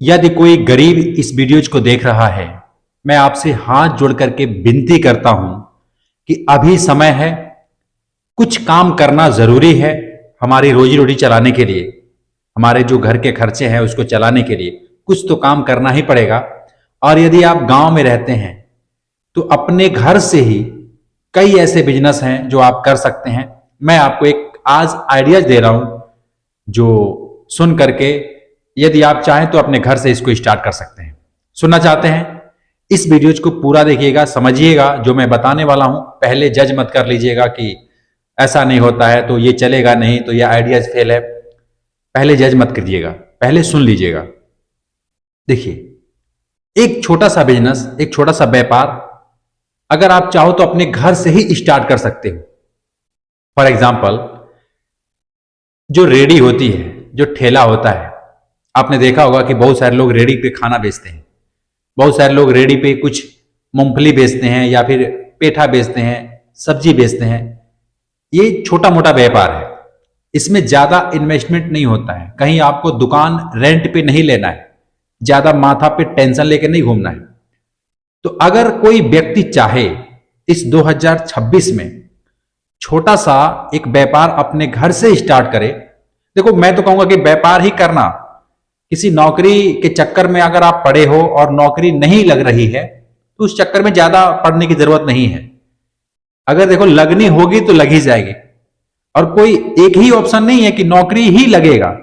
यदि कोई गरीब इस वीडियोज को देख रहा है, मैं आपसे हाथ जोड़ करके विनती करता हूं कि अभी समय है, कुछ काम करना जरूरी है। हमारी रोजी रोटी चलाने के लिए, हमारे जो घर के खर्चे हैं उसको चलाने के लिए कुछ तो काम करना ही पड़ेगा। और यदि आप गांव में रहते हैं तो अपने घर से ही कई ऐसे बिजनेस हैं जो आप कर सकते हैं। मैं आपको एक आज आइडियाज दे रहा हूं जो सुन करके यदि आप चाहें तो अपने घर से इसको स्टार्ट कर सकते हैं। सुनना चाहते हैं? इस वीडियो को पूरा देखिएगा, समझिएगा जो मैं बताने वाला हूं। पहले जज मत कर लीजिएगा कि ऐसा नहीं होता है तो ये चलेगा नहीं, तो ये आइडियाज फेल है। पहले जज मत कीजिएगा, पहले सुन लीजिएगा। देखिए, एक छोटा सा बिजनेस, एक छोटा सा व्यापार अगर आप चाहो तो अपने घर से ही स्टार्ट कर सकते हो। फॉर एग्जाम्पल, जो रेडी होती है, जो ठेला होता है, आपने देखा होगा कि बहुत सारे लोग रेडी पे खाना बेचते हैं, बहुत सारे लोग रेडी पे कुछ मूंगफली बेचते हैं या फिर पेठा बेचते हैं, सब्जी बेचते हैं। ये छोटा मोटा व्यापार है, इसमें ज्यादा इन्वेस्टमेंट नहीं होता है। कहीं आपको दुकान रेंट पे नहीं लेना है, ज्यादा माथा पे टेंशन लेके नहीं घूमना है। तो अगर कोई व्यक्ति चाहे इस 2026 में छोटा सा एक व्यापार अपने घर से स्टार्ट करे। देखो, मैं तो कहूंगा कि व्यापार ही करना, किसी नौकरी के चक्कर में अगर आप पड़े हो और नौकरी नहीं लग रही है तो उस चक्कर में ज्यादा पड़ने की जरूरत नहीं है। अगर देखो लगनी होगी तो लग ही जाएगी, और कोई एक ही ऑप्शन नहीं है कि नौकरी ही लगेगा।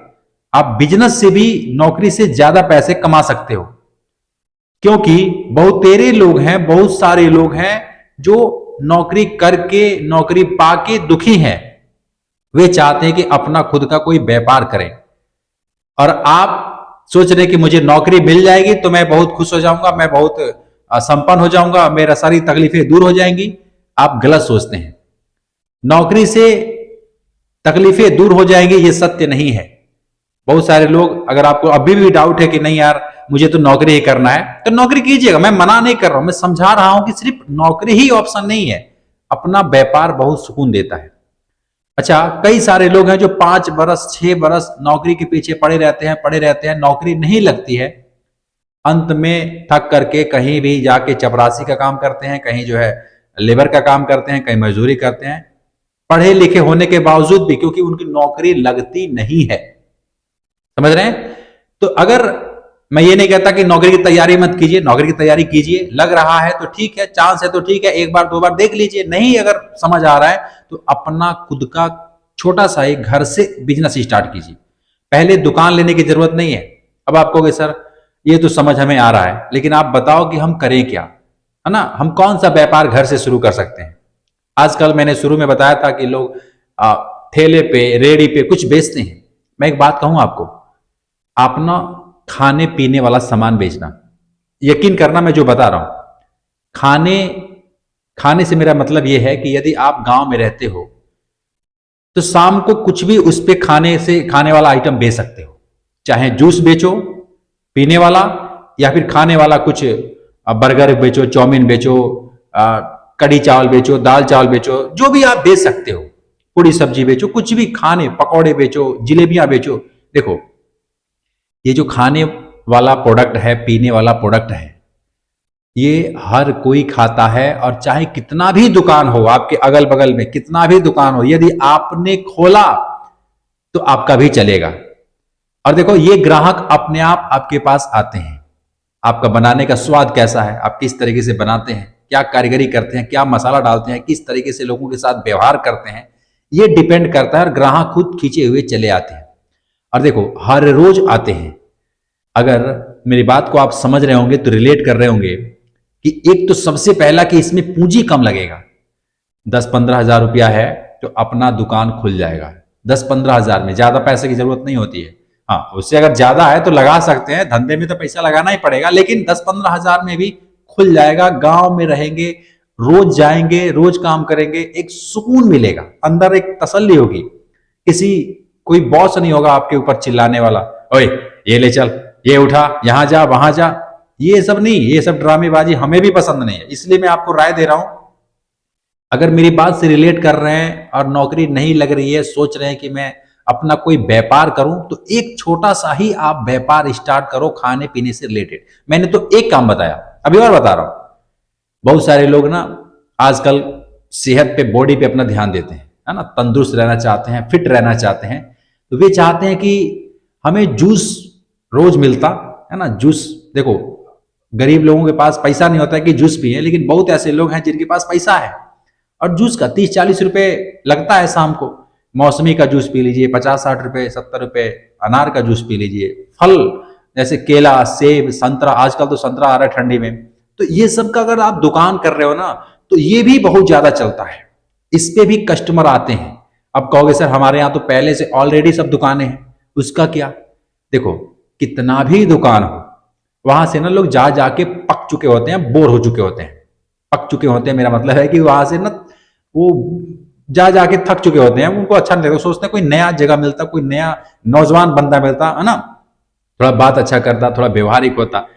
आप बिजनेस से भी नौकरी से ज्यादा पैसे कमा सकते हो, क्योंकि बहुतेरे लोग हैं, बहुत सारे लोग हैं जो नौकरी करके, नौकरी पाके दुखी हैं। वे चाहते हैं कि अपना खुद का कोई व्यापार करें। और आप सोच रहे कि मुझे नौकरी मिल जाएगी तो मैं बहुत खुश हो जाऊंगा, मैं बहुत संपन्न हो जाऊंगा, मेरा सारी तकलीफें दूर हो जाएंगी। आप गलत सोचते हैं। नौकरी से तकलीफें दूर हो जाएंगी ये सत्य नहीं है। बहुत सारे लोग, अगर आपको अभी भी डाउट है कि नहीं यार मुझे तो नौकरी ही करना है, तो नौकरी कीजिएगा। मैं मना नहीं कर रहा हूं, मैं समझा रहा हूं कि सिर्फ नौकरी ही ऑप्शन नहीं है, अपना व्यापार बहुत सुकून देता है। अच्छा, कई सारे लोग हैं जो 5 बरस 6 बरस नौकरी के पीछे पड़े रहते हैं, नौकरी नहीं लगती है। अंत में थक करके कहीं भी जाके चपरासी का काम करते हैं, कहीं जो है लेबर का काम करते हैं, कहीं मजदूरी करते हैं, पढ़े लिखे होने के बावजूद भी, क्योंकि उनकी नौकरी लगती नहीं है। समझ रहे हैं? तो अगर मैं ये नहीं कहता कि नौकरी की तैयारी मत कीजिए, नौकरी की तैयारी कीजिए। लग रहा है तो ठीक है, चांस है तो ठीक है, एक बार 2 बार देख लीजिए। नहीं अगर समझ आ रहा है तो अपना खुद का छोटा सा एक घर से बिजनेस स्टार्ट कीजिए। पहले दुकान लेने की जरूरत नहीं है। अब आप कहोगे सर ये तो समझ हमें आ रहा है, लेकिन आप बताओ कि हम करें क्या, है ना? हम कौन सा व्यापार घर से शुरू कर सकते हैं? आजकल मैंने शुरू में बताया था कि लोग ठेले पे, रेडी पे कुछ बेचते हैं। मैं एक बात कहूं आपको, आप ना खाने पीने वाला सामान बेचना, यकीन करना मैं जो बता रहा हूं, खाने से मेरा मतलब यह है कि यदि आप गांव में रहते हो तो शाम को कुछ भी उस पे खाने वाला आइटम बेच सकते हो। चाहे जूस बेचो पीने वाला, या फिर खाने वाला कुछ बर्गर बेचो, चाउमीन बेचो, कड़ी चावल बेचो, दाल चावल बेचो, जो भी आप बेच सकते हो। पूरी सब्जी बेचो, कुछ भी, खाने पकौड़े बेचो, जिलेबियां बेचो। देखो, ये जो खाने वाला प्रोडक्ट है, पीने वाला प्रोडक्ट है, ये हर कोई खाता है। और चाहे कितना भी दुकान हो, आपके अगल बगल में कितना भी दुकान हो, यदि आपने खोला तो आपका भी चलेगा। और देखो, ये ग्राहक अपने आप आपके पास आते हैं। आपका बनाने का स्वाद कैसा है, आप किस तरीके से बनाते हैं, क्या कारीगरी करते हैं, क्या मसाला डालते हैं, किस तरीके से लोगों के साथ व्यवहार करते हैं, ये डिपेंड करता है। और ग्राहक खुद खींचे हुए चले आते हैं। और देखो, हर रोज आते हैं। अगर मेरी बात को आप समझ रहे होंगे तो रिलेट कर रहे होंगे कि एक तो सबसे पहला कि इसमें पूंजी कम लगेगा। 10-15 हजार रुपया है तो अपना दुकान खुल जाएगा। 10-15 हजार में ज्यादा पैसे की जरूरत नहीं होती है। हाँ, उससे अगर ज्यादा है तो लगा सकते हैं, धंधे में तो पैसा लगाना ही पड़ेगा, लेकिन 10-15 हजार में भी खुल जाएगा। गांव में रहेंगे, रोज जाएंगे, रोज काम करेंगे, एक सुकून मिलेगा, अंदर एक तसल्ली होगी। कोई बॉस नहीं होगा आपके ऊपर चिल्लाने वाला, ओए ये ले चल, ये उठा, यहां जा, वहां जा। ये सब नहीं, ये सब ड्रामेबाजी हमें भी पसंद नहीं है। इसलिए मैं आपको राय दे रहा हूं, अगर मेरी बात से रिलेट कर रहे हैं और नौकरी नहीं लग रही है, सोच रहे हैं कि मैं अपना कोई व्यापार करूं तो एक छोटा सा ही आप व्यापार स्टार्ट करो खाने पीने से रिलेटेड। मैंने तो एक काम बताया, अभी और बता रहा हूं। बहुत सारे लोग ना आजकल सेहत पे, बॉडी पे अपना ध्यान देते हैं, है ना, तंदुरुस्त रहना चाहते हैं, फिट रहना चाहते हैं, तो वे चाहते हैं कि हमें जूस रोज मिलता है ना। जूस देखो, गरीब लोगों के पास पैसा नहीं होता है कि जूस पिए, लेकिन बहुत ऐसे लोग हैं जिनके पास पैसा है और जूस का 30-40 रुपए लगता है शाम को। मौसमी का जूस पी लीजिए 50-60 रुपए, 70 रुपए। अनार का जूस पी लीजिए। फल जैसे केला, सेब, संतरा, आजकल तो संतरा आ रहा है ठंडी में, तो ये सब का अगर आप दुकान कर रहे हो ना तो ये भी बहुत ज्यादा चलता है, इस पे भी कस्टमर आते हैं। अब कहोगे सर हमारे यहाँ तो पहले से ऑलरेडी सब दुकानें हैं, उसका क्या? देखो, कितना भी दुकान हो, वहां से ना लोग जा जाके पक चुके होते हैं, बोर हो चुके होते हैं। पक चुके होते हैं मेरा मतलब है कि वहां से ना वो जा जाके थक चुके होते हैं, उनको अच्छा नहीं लगता, सोचते हैं कोई नया जगह मिलता, कोई नया नौजवान बंदा मिलता, है ना, थोड़ा बात अच्छा करता, थोड़ा व्यवहारिक होता,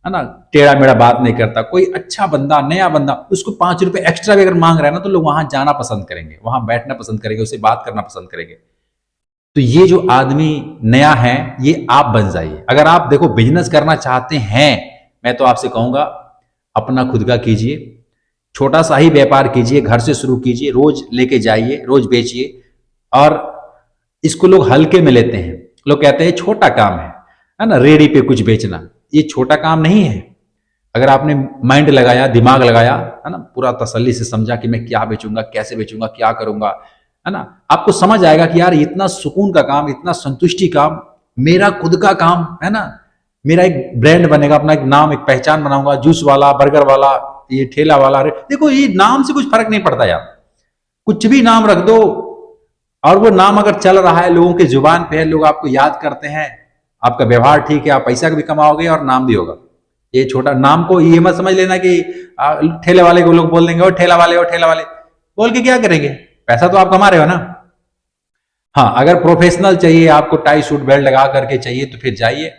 है ना, टेढ़ा मेढ़ा बात नहीं करता, कोई अच्छा बंदा, नया बंदा, उसको 5 रुपए एक्स्ट्रा भी अगर मांग रहा है ना तो लोग वहां जाना पसंद करेंगे, वहां बैठना पसंद करेंगे, उससे बात करना पसंद करेंगे। तो ये जो आदमी नया है, ये आप बन जाइए। अगर आप देखो बिजनेस करना चाहते हैं, मैं तो आपसे कहूंगा अपना खुद का कीजिए, छोटा सा ही व्यापार कीजिए, घर से शुरू कीजिए, रोज लेके जाइए, रोज बेचिए। और इसको लोग हल्के में लेते हैं, लोग कहते हैं छोटा काम है ना, रेडी पे कुछ बेचना। ये छोटा काम नहीं है। अगर आपने माइंड लगाया, दिमाग लगाया, है ना, पूरा तसल्ली से समझा कि मैं क्या बेचूंगा, कैसे बेचूंगा, क्या करूंगा, है ना, आपको समझ आएगा कि यार इतना सुकून का काम, इतना संतुष्टि काम, मेरा खुद का काम है ना, मेरा एक ब्रांड बनेगा, अपना एक नाम, एक पहचान बनाऊंगा, जूस वाला, बर्गर वाला, ये ठेला वाला। देखो ये नाम से कुछ फर्क नहीं पड़ता यार, कुछ भी नाम रख दो और वो नाम अगर चल रहा है, लोगों के जुबान पे है, लोग आपको याद करते हैं, आपका व्यवहार ठीक है, आप पैसा भी कमाओगे और नाम भी होगा। ये छोटा नाम को ये मत समझ लेना कि ठेले वाले को लोग बोल देंगे और ठेला वाले, और ठेला वाले बोल के क्या करेंगे, पैसा तो आप कमा रहे हो ना। हाँ, अगर प्रोफेशनल चाहिए, आपको टाई सूट बेल्ट लगा करके चाहिए, तो फिर जाइए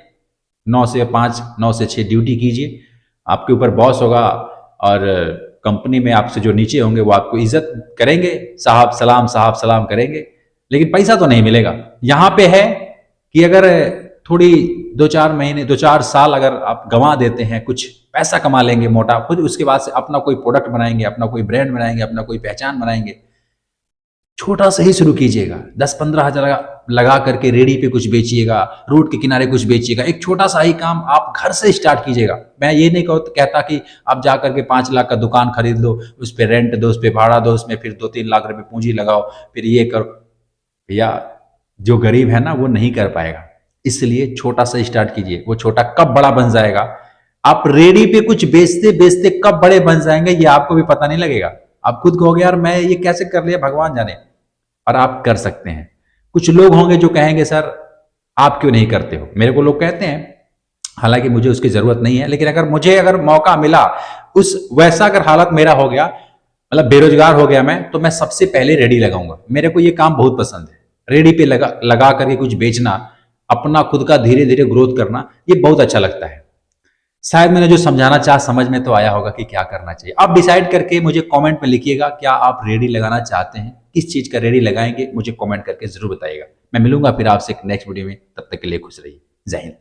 9 से 5, 9 से 6 ड्यूटी कीजिए, आपके ऊपर बॉस होगा और कंपनी में आपसे जो नीचे होंगे वो आपको इज्जत करेंगे, साहब सलाम करेंगे, लेकिन पैसा तो नहीं मिलेगा। यहां पे है कि अगर थोड़ी 2-4 महीने, 2-4 साल अगर आप गंवा देते हैं, कुछ पैसा कमा लेंगे मोटा, खुद उसके बाद से अपना कोई प्रोडक्ट बनाएंगे, अपना कोई ब्रांड बनाएंगे, अपना कोई पहचान बनाएंगे। छोटा सा ही शुरू कीजिएगा, 10-15 हजार लगा करके रेडी पे कुछ बेचिएगा, रोड के किनारे कुछ बेचिएगा, एक छोटा सा ही काम आप घर से स्टार्ट कीजिएगा। मैं ये नहीं कहता कि आप जा करके 5 लाख का दुकान खरीद लो, उस पर रेंट दो, उस पर भाड़ा दो, उसमें फिर 2-3 लाख रुपए पूंजी लगाओ, फिर ये करो। भैया जो गरीब है ना वो नहीं कर पाएगा, इसलिए छोटा सा स्टार्ट कीजिए। वो छोटा कब बड़ा बन जाएगा, आप रेडी पे कुछ बेचते बेचते कब बड़े बन जाएंगे ये आपको भी पता नहीं लगेगा। आप खुद कहोगे यार मैं ये कैसे कर लिया, भगवान जाने, और आप कर सकते हैं। कुछ लोग होंगे जो कहेंगे सर आप क्यों नहीं करते हो, मेरे को लोग कहते हैं, हालांकि मुझे उसकी जरूरत नहीं है, लेकिन अगर मौका मिला, उस वैसा अगर हालत मेरा हो गया, मतलब बेरोजगार हो गया मैं, तो मैं सबसे पहले रेडी लगाऊंगा। मेरे को ये काम बहुत पसंद है, रेडी पे लगा करके कुछ बेचना, अपना खुद का धीरे धीरे ग्रोथ करना, ये बहुत अच्छा लगता है। शायद मैंने जो समझाना चाहा समझ में तो आया होगा कि क्या करना चाहिए। आप डिसाइड करके मुझे कमेंट में लिखिएगा, क्या आप रेडी लगाना चाहते हैं, किस चीज का रेडी लगाएंगे, मुझे कमेंट करके जरूर बताइएगा। मैं मिलूंगा फिर आपसे एक नेक्स्ट वीडियो में, तब तक के लिए खुश रहिए। जय हिंद।